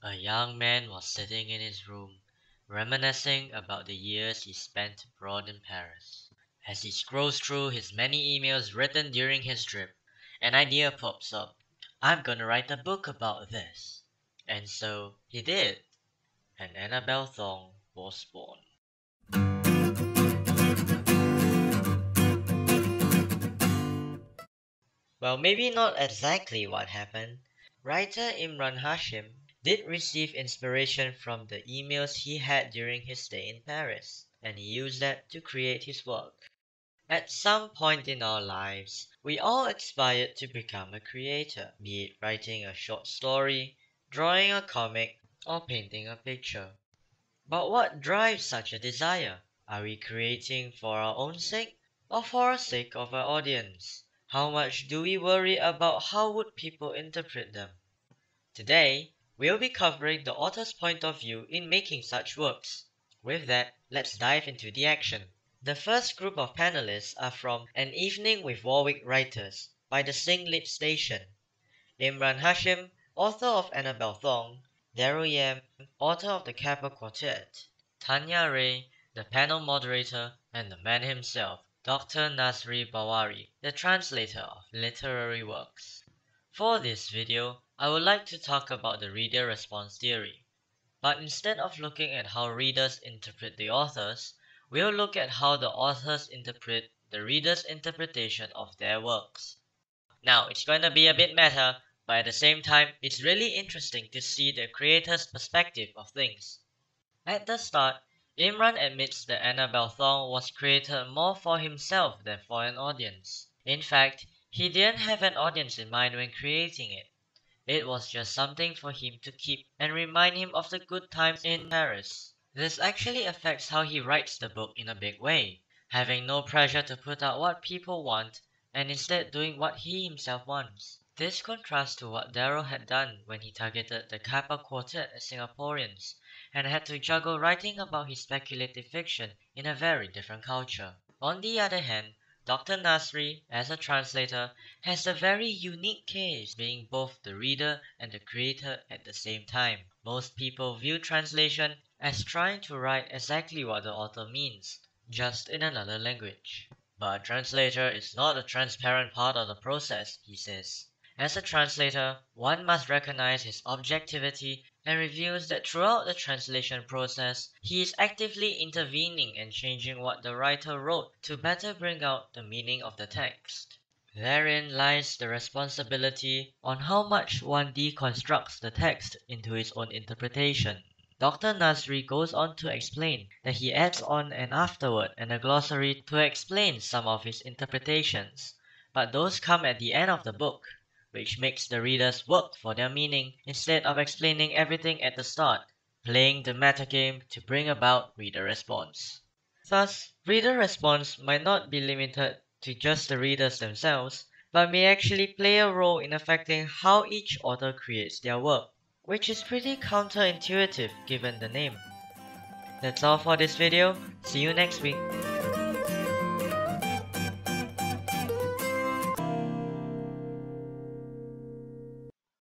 A young man was sitting in his room, reminiscing about the years he spent abroad in Paris. As he scrolls through his many emails written during his trip, an idea pops up. I'm gonna write a book about this. And so he did, and Annabelle Thong was born. Well, maybe not exactly what happened. Writer Emraan Hashmi did receive inspiration from the emails he had during his stay in Paris, and he used that to create his work. At some point in our lives, we all aspired to become a creator, be it writing a short story, drawing a comic, or painting a picture. But what drives such a desire? Are we creating for our own sake, or for the sake of our audience? How much do we worry about how would people interpret them? Today, we'll be covering the author's point of view in making such works. With that, let's dive into the action. The first group of panelists are from An Evening with Warwick Writers by the Singlit Station. Emraan Hashmi, author of Annabelle Thong, Daryl Yam, author of the Kappa Quartet, Tanya Ray, the panel moderator, and the man himself, Dr. Nasri Bawari, the translator of literary works. For this video, I would like to talk about the reader response theory. But instead of looking at how readers interpret the authors, we'll look at how the authors interpret the reader's interpretation of their works. Now, it's going to be a bit meta, but at the same time, it's really interesting to see the creator's perspective of things. At the start, Emraan admits that Annabelle Thong was created more for himself than for an audience. In fact, he didn't have an audience in mind when creating it. It was just something for him to keep and remind him of the good times in Paris. This actually affects how he writes the book in a big way, having no pressure to put out what people want and instead doing what he himself wants. This contrasts to what Daryl had done when he targeted the Kappa Quartet as Singaporeans and had to juggle writing about his speculative fiction in a very different culture. On the other hand, Dr. Nasri, as a translator, has a very unique case, being both the reader and the creator at the same time. Most people view translation as trying to write exactly what the author means, just in another language. But a translator is not a transparent part of the process, he says. As a translator, one must recognize his objectivity and reveals that throughout the translation process, he is actively intervening and changing what the writer wrote to better bring out the meaning of the text. Therein lies the responsibility on how much one deconstructs the text into his own interpretation. Dr. Nasri goes on to explain that he adds on an afterword and a glossary to explain some of his interpretations, but those come at the end of the book, which makes the readers work for their meaning instead of explaining everything at the start, playing the metagame to bring about reader response. Thus, reader response might not be limited to just the readers themselves, but may actually play a role in affecting how each author creates their work, which is pretty counterintuitive given the name. That's all for this video. See you next week.